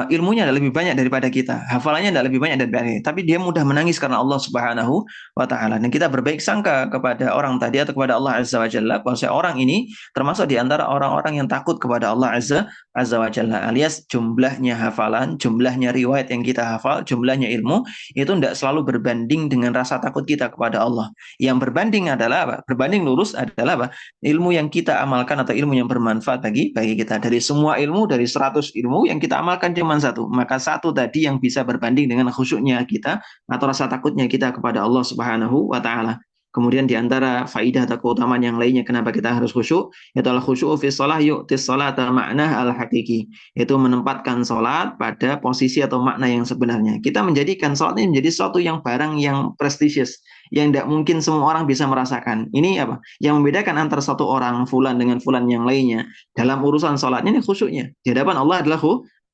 ilmunya ada lebih banyak daripada kita, hafalannya ada lebih banyak daripada kita, tapi dia mudah menangis karena Allah Subhanahu wa taala. Dan kita berbaik sangka kepada orang tadi atau kepada Allah Azza wa Jalla bahwa orang ini termasuk di antara orang-orang yang takut kepada Allah Azza wa Jalla, alias jumlahnya hafalan, jumlahnya riwayat yang kita hafal, jumlahnya ilmu itu tidak selalu berbanding dengan rasa takut kita kepada Allah. Yang berbanding adalah apa? Berbanding lurus adalah apa? Ilmu yang kita amalkan atau ilmu yang bermanfaat bagi kita. Dari semua ilmu, dari 100 ilmu yang kita amalkan cuma satu, maka satu tadi yang bisa berbanding dengan khusyuknya kita atau rasa takutnya kita kepada Allah Subhanahu wa taala. Kemudian di antara faidah atau keutamaan yang lainnya kenapa kita harus khusyuk, yaitu al khusyuk fi shalah yu'tis salata makna al hakiki, yaitu menempatkan salat pada posisi atau makna yang sebenarnya. Kita menjadikan salat ini menjadi sesuatu yang barang yang prestisius, yang tidak mungkin semua orang bisa merasakan. Ini apa? Yang membedakan antara satu orang fulan dengan fulan yang lainnya dalam urusan salatnya ini khusyuknya. Di hadapan Allah adalah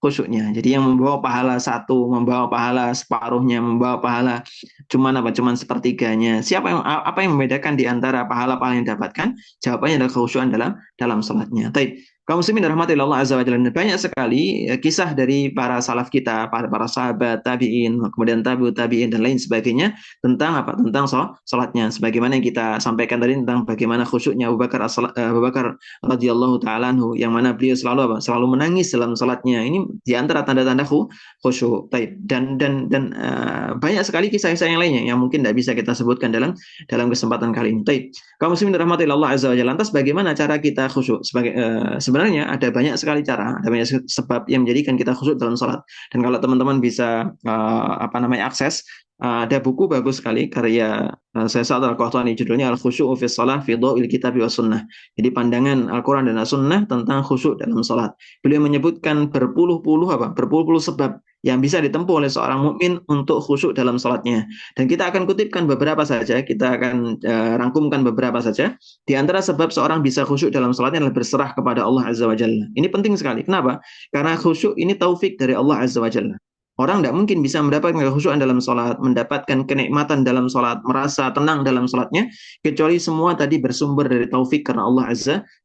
khusyuknya. Jadi yang membawa pahala satu, membawa pahala separuhnya, membawa pahala cuman sepertiganya. Apa yang membedakan di antara pahala-pahala yang didapatkan? Jawabannya adalah khusyukan dalam salatnya. Baik. Kaum muslimin rahmati Allah Azza wa Jalla. Banyak sekali kisah dari para salaf kita, para sahabat, tabi'in, kemudian tabi'ut tabi'in dan lain sebagainya tentang apa? Tentang salatnya. Sebagaimana yang kita sampaikan tadi tentang bagaimana khusyuknya Abu Bakar radhiyallahu taala anhu, yang mana beliau selalu apa? Selalu menangis dalam salatnya. Ini di antara tanda-tanda khusyuk. Dan banyak sekali kisah-kisah yang lainnya yang mungkin tidak bisa kita sebutkan dalam kesempatan kali ini. Kaum muslimin rahmati Allah Azza wa Jalla. Lantas bagaimana cara kita khusyuk? Sebenarnya ada banyak sekali cara, ada banyak sebab yang menjadikan kita khusyuk dalam salat. Dan kalau teman-teman bisa akses, ada buku bagus sekali karya saya Sa'ad Al-Qahtani, judulnya Al-Khusyu'u fi Shalah fi Dhawil Kitab wa Sunnah. Jadi pandangan Al-Quran dan As-Sunnah tentang khusyuk dalam salat. Beliau menyebutkan berpuluh-puluh sebab yang bisa ditempuh oleh seorang mukmin untuk khusyuk dalam salatnya. Dan kita akan kutipkan beberapa saja, kita akan rangkumkan beberapa saja. Di antara sebab seorang bisa khusyuk dalam salatnya adalah berserah kepada Allah Azza wa Jalla. Ini penting sekali. Kenapa? Karena khusyuk ini taufik dari Allah Azza wa Jalla. Orang tidak mungkin bisa mendapatkan kekhusyuan dalam sholat, mendapatkan kenikmatan dalam sholat, merasa tenang dalam sholatnya, kecuali semua tadi bersumber dari taufik karena Allah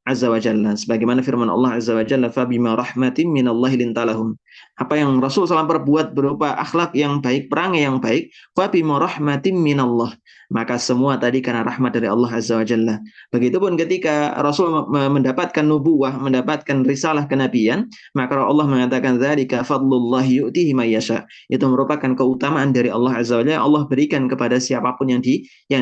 Azza wa Jalla. Sebagaimana firman Allah Azza wa Jalla, فَبِمَا رَحْمَةٍ مِّنَ اللَّهِ لِنْتَ لَهُمْ. Apa yang Rasul SAW perbuat berupa akhlak yang baik, perangai yang baik, فَبِمَا رَحْمَةٍ مِّنَ اللَّهِ. Maka semua tadi karena rahmat dari Allah Azza wa Jalla. Begitupun ketika Rasul mendapatkan nubuwah, mendapatkan risalah kenabian, maka Allah mengatakan dzalika fadlullah yu'tihi may yasha. Itu merupakan keutamaan dari Allah Azza wa Jalla, Allah berikan kepada siapapun yang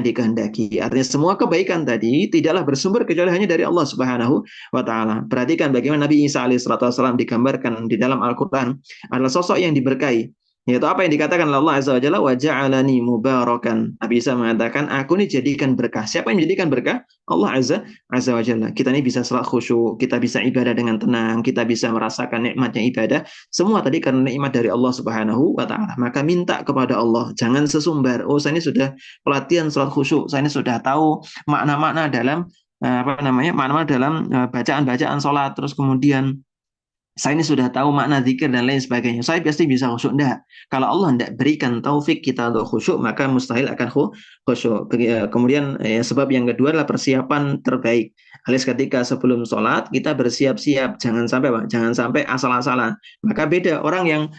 dikehendaki. Artinya semua kebaikan tadi tidaklah bersumber kecuali hanya dari Allah Subhanahu wa taala. Perhatikan bagaimana Nabi Isa alaihissalam digambarkan di dalam Al-Qur'an adalah sosok yang diberkahi. Yaitu apa yang dikatakan oleh Allah Azza wa Jalla, wa ja'alani mubarakan. Nabi Isa mengatakan, aku ini jadikan berkah. Siapa yang menjadikan berkah? Allah Azza wa Jalla. Kita ini bisa salat khusyuk, kita bisa ibadah dengan tenang, kita bisa merasakan nikmatnya ibadah. Semua tadi karena nikmat dari Allah Subhanahu wa taala. Maka minta kepada Allah, jangan sesumbar. Oh, saya ini sudah pelatihan salat khusyuk, saya ini sudah tahu makna-makna dalam makna-makna dalam bacaan-bacaan salat, terus kemudian saya ini sudah tahu makna zikir dan lain sebagainya. Saya pasti bisa khusyuk. Enggak. Kalau Allah tidak berikan taufik kita untuk khusyuk, maka mustahil akan khusyuk. Kemudian sebab yang kedua adalah persiapan terbaik. Alias ketika sebelum sholat, kita bersiap-siap. Jangan sampai asal-asalan. Maka beda orang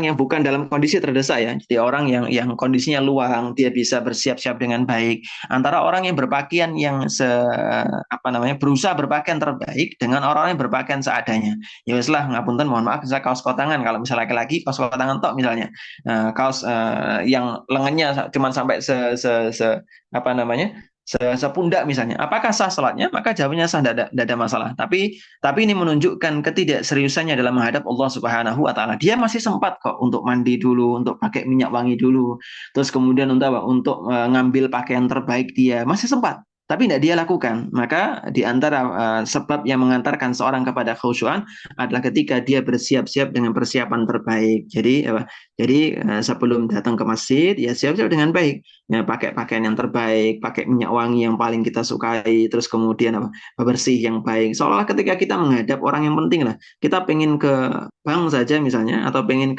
yang bukan dalam kondisi terdesak ya. Jadi orang yang kondisinya luang, dia bisa bersiap-siap dengan baik. Antara orang yang berpakaian berusaha berpakaian terbaik dengan orang yang berpakaian seadanya. Ya wes lah, ngapunten, mohon maaf, misalnya kaos kotangan, kalau misalnya laki-laki kaos kotangan tok misalnya, kaos yang lengannya cuma sampai sepundak misalnya, apakah sah sholatnya? Maka jawabannya sah, tidak ada masalah. Tapi ini menunjukkan ketidakseriusannya dalam menghadap Allah Subhanahu Wa Taala. Dia masih sempat kok untuk mandi dulu, untuk pakai minyak wangi dulu, terus kemudian untuk apa? Untuk ngambil pakaian terbaik dia masih sempat. Tapi tidak dia lakukan. Maka di antara sebab yang mengantarkan seorang kepada khusyuan adalah ketika dia bersiap-siap dengan persiapan terbaik. Jadi apa? Jadi sebelum datang ke masjid ya siap-siap dengan baik, ya pakai pakaian yang terbaik, pakai minyak wangi yang paling kita sukai, terus kemudian apa, bersih yang baik. Seolah-olah ketika kita menghadap orang yang penting lah, kita pengen ke bank saja misalnya, atau pengen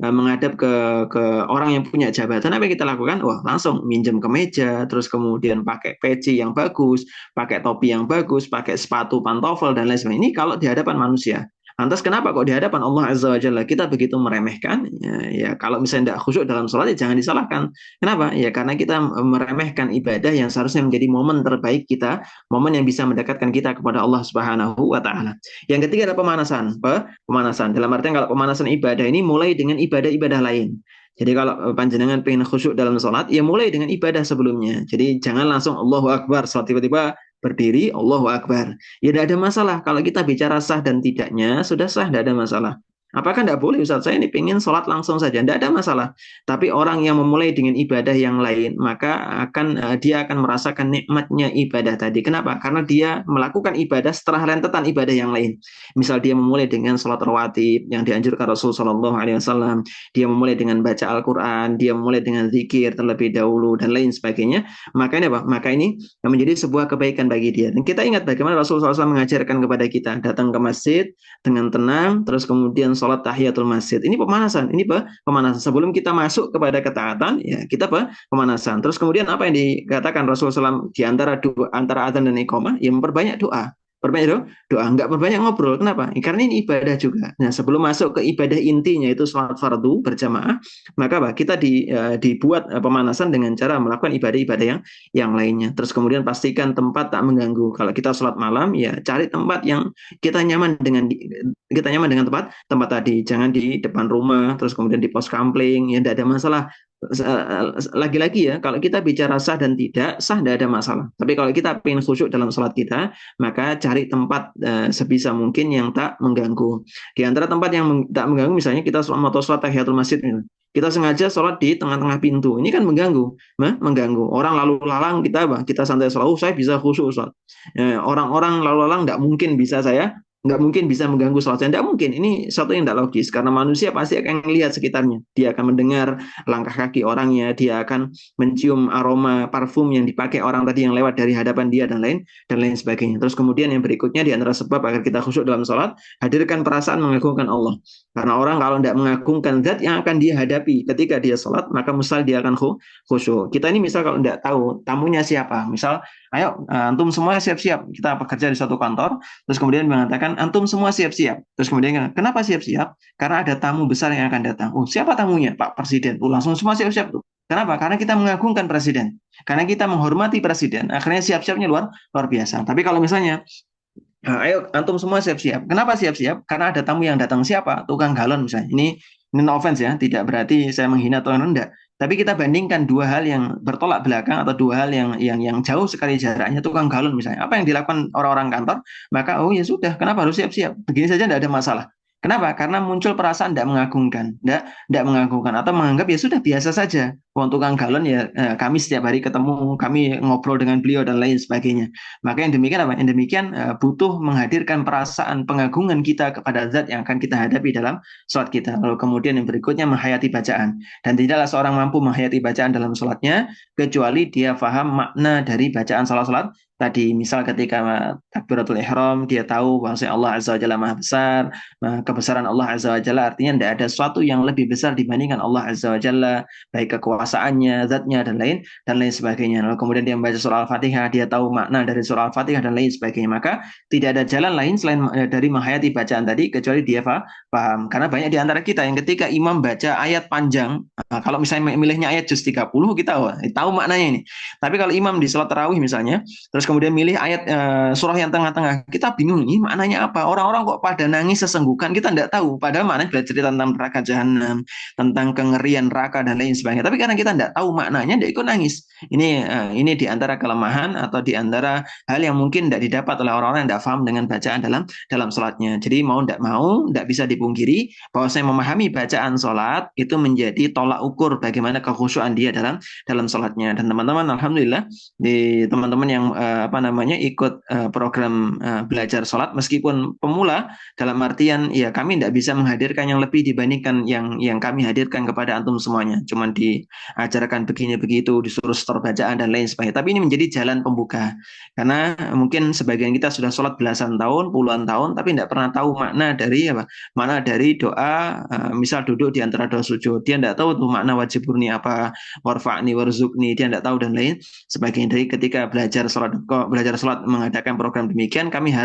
menghadap ke orang yang punya jabatan, apa yang kita lakukan? Wah, langsung minjem ke meja, terus kemudian pakai peci yang bagus, pakai topi yang bagus, pakai sepatu pantofel dan lain sebagainya. Ini kalau di hadapan manusia. Lantas kenapa kok di hadapan Allah Azza wa Jalla kita begitu meremehkan? Ya, kalau misalnya tidak khusyuk dalam sholat ya jangan disalahkan. Kenapa? Ya karena kita meremehkan ibadah yang seharusnya menjadi momen terbaik kita, momen yang bisa mendekatkan kita kepada Allah Subhanahu wa taala. Yang ketiga adalah pemanasan. Pemanasan. Dalam artian kalau pemanasan ibadah ini mulai dengan ibadah-ibadah lain. Jadi kalau panjenengan pengen khusyuk dalam sholat, ya mulai dengan ibadah sebelumnya. Jadi jangan langsung Allahu Akbar, sholat tiba-tiba berdiri, Allahu Akbar. Ya tidak ada masalah. Kalau kita bicara sah dan tidaknya, sudah sah, tidak ada masalah. Apakah tidak boleh Ustaz? Saya ini pengen sholat langsung saja. Tidak ada masalah. Tapi orang yang memulai dengan ibadah yang lain, maka dia akan merasakan nikmatnya ibadah tadi. Kenapa? Karena dia melakukan ibadah setelah rentetan ibadah yang lain. Misal dia memulai dengan sholat rawatib yang dianjurkan Rasul Shallallahu Alaihi Wasallam. Dia memulai dengan baca Al-Quran. Dia memulai dengan zikir terlebih dahulu dan lain sebagainya. Maka ini apa? Maka ini menjadi sebuah kebaikan bagi dia. Dan kita ingat bagaimana Rasul SAW mengajarkan kepada kita datang ke masjid dengan tenang, terus kemudian sholat tahiyatul masjid. Ini pemanasan, ini apa? Pemanasan. Sebelum kita masuk kepada ketaatan, ya kita apa? Pemanasan. Terus kemudian apa yang dikatakan Rasulullah SAW di antara antara adzan dan iqamah? Ya memperbanyak doa. Perbanyak doa, nggak perbanyak ngobrol. Kenapa? Karena ini ibadah juga. Nah, sebelum masuk ke ibadah intinya itu sholat fardu berjamaah, maka apa? Kita dibuat pemanasan dengan cara melakukan ibadah-ibadah yang lainnya. Terus kemudian pastikan tempat tak mengganggu. Kalau kita sholat malam, ya cari tempat yang kita nyaman dengan tempat tempat tadi. Jangan di depan rumah, terus kemudian di pos kampling, ya tidak ada masalah. Lagi-lagi ya, kalau kita bicara sah dan tidak sah, tidak ada masalah. Tapi kalau kita ingin khusyuk dalam sholat kita, maka cari tempat sebisa mungkin yang tak mengganggu. Di antara tempat yang tak mengganggu, misalnya kita mau sholat tahiyatul masjid, kita sengaja sholat di tengah-tengah pintu, ini kan mengganggu. Orang lalu lalang kita santai sholat, saya bisa khusyuk sholat. Orang-orang lalu lalang nggak mungkin bisa mengganggu sholat saya. Nggak mungkin. Ini sesuatu yang tidak logis. Karena manusia pasti akan melihat sekitarnya. Dia akan mendengar langkah kaki orangnya. Dia akan mencium aroma parfum yang dipakai orang tadi yang lewat dari hadapan dia dan lain sebagainya. Terus kemudian yang berikutnya di antara sebab agar kita khusyuk dalam sholat, hadirkan perasaan mengagungkan Allah. Karena orang kalau tidak mengagungkan zat yang akan dia hadapi ketika dia sholat, maka mustahil dia akan khusyuk. Kita ini misal kalau tidak tahu tamunya siapa, misal, ayo antum semua siap-siap. Kita bekerja di suatu kantor, terus kemudian mengatakan antum semua siap-siap. Terus kemudian kenapa siap-siap? Karena ada tamu besar yang akan datang. Oh, siapa tamunya? Pak Presiden. Oh, langsung semua siap-siap tuh. Kenapa? Karena kita mengagungkan presiden. Karena kita menghormati presiden. Akhirnya siap-siapnya luar luar biasa. Tapi kalau misalnya ayo antum semua siap-siap. Kenapa siap-siap? Karena ada tamu yang datang, siapa? Tukang galon misalnya. Ini no offense ya, tidak berarti saya menghina atau enggak. Tapi kita bandingkan dua hal yang bertolak belakang atau dua hal yang jauh sekali jaraknya, tukang galon misalnya. Apa yang dilakukan orang-orang kantor? Maka oh ya sudah, kenapa harus siap-siap? Begini saja tidak ada masalah. Kenapa? Karena muncul perasaan tidak mengagungkan, tidak mengagungkan atau menganggap ya sudah biasa saja. Wong tukang galon ya kami setiap hari ketemu, kami ngobrol dengan beliau dan lain sebagainya. Maka yang demikian apa? Yang demikian butuh menghadirkan perasaan pengagungan kita kepada zat yang akan kita hadapi dalam sholat kita. Lalu kemudian yang berikutnya menghayati bacaan. Dan tidaklah seorang mampu menghayati bacaan dalam sholatnya kecuali dia faham makna dari bacaan sholat-sholat tadi. Misal ketika takbiratul ihram dia tahu bahwa Allah Azza wa Jalla Maha Besar. Kebesaran Allah Azza wa Jalla artinya tidak ada sesuatu yang lebih besar dibandingkan Allah Azza wa Jalla, baik kekuasaannya, zatnya dan lain sebagainya. Lalu kemudian dia membaca surah Al-Fatihah, dia tahu makna dari surah Al-Fatihah dan lain sebagainya. Maka tidak ada jalan lain selain dari menghayati bacaan tadi kecuali dia paham. Karena banyak di antara kita yang ketika imam baca ayat panjang, kalau misalnya milihnya ayat juz 30 kita tahu maknanya ini. Tapi kalau imam di salat tarawih misalnya, terus kemudian milih ayat surah yang tengah-tengah, kita bingung ini maknanya apa. Orang-orang kok pada nangis sesenggukan, kita tidak tahu. Padahal maknanya belajar cerita tentang neraka jahanam, tentang kengerian neraka dan lain sebagainya. Tapi karena kita tidak tahu maknanya, tidak ikut nangis. Ini di antara kelemahan atau di antara hal yang mungkin tidak didapat oleh orang-orang yang tidak paham dengan bacaan dalam sholatnya. Jadi mau tidak bisa dipungkiri bahwa saya memahami bacaan sholat itu menjadi tolak ukur bagaimana kekhusyuan dia dalam sholatnya. Dan teman-teman, alhamdulillah di teman-teman yang ikut program belajar sholat meskipun pemula, dalam artian ya kami tidak bisa menghadirkan yang lebih dibandingkan yang kami hadirkan kepada antum semuanya. Cuman diajarkan begini begitu, disuruh store bacaan dan lain sebagainya. Tapi ini menjadi jalan pembuka. Karena mungkin sebagian kita sudah sholat belasan tahun, puluhan tahun, tapi tidak pernah tahu makna dari apa? Makna dari doa, misal duduk di antara dua sujud, dia tidak tahu tuh makna wajib burni apa, warfa'ni warzuqni, dia tidak tahu dan lain sebagainya. Dari ketika belajar sholat mengadakan program demikian, kami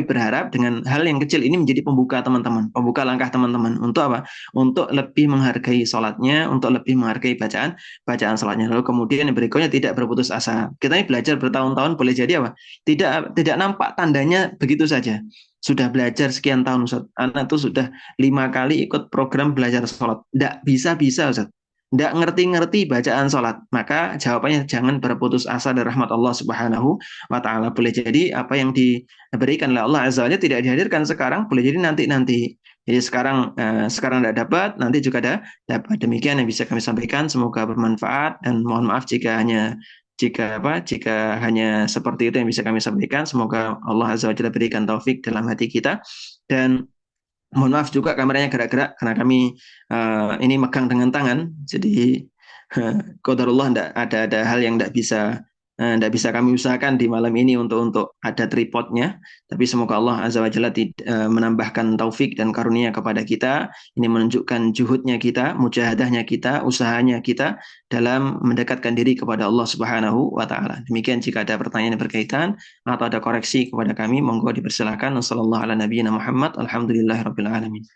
berharap dengan hal yang kecil ini menjadi pembuka teman-teman, pembuka langkah teman-teman untuk apa? Untuk lebih menghargai sholatnya, untuk lebih menghargai bacaan sholatnya. Lalu kemudian yang berikutnya tidak berputus asa. Kita ini belajar bertahun-tahun boleh jadi apa? Tidak nampak tandanya begitu saja. Sudah belajar sekian tahun Ustaz. Anak itu sudah 5 kali ikut program belajar sholat. Tidak bisa-bisa Ustaz. Tidak ngerti-ngerti bacaan sholat. Maka jawabannya jangan berputus asa dari rahmat Allah Subhanahu wa Ta'ala. Boleh jadi apa yang diberikan oleh Allah Azza wa Jalla tidak dihadirkan sekarang, boleh jadi nanti-nanti. Jadi sekarang tidak dapat, nanti juga dapat. Demikian yang bisa kami sampaikan. Semoga bermanfaat dan mohon maaf jika hanya seperti itu yang bisa kami sampaikan. Semoga Allah Azza wa Jalla berikan taufik dalam hati kita. Dan mohon maaf juga kameranya gerak-gerak karena kami ini megang dengan tangan. Jadi qadarullah ada hal yang tidak bisa kami usahakan di malam ini untuk ada tripodnya. Tapi semoga Allah Azza wa Jalla menambahkan taufik dan karunia kepada kita. Ini menunjukkan juhudnya kita, mujahadahnya kita, usahanya kita dalam mendekatkan diri kepada Allah Subhanahu wa Ta'ala. Demikian, jika ada pertanyaan yang berkaitan atau ada koreksi kepada kami, monggo dipersilakan. Wassallallahu ala nabiyyina Muhammad. Alhamdulillahirabbil alamin.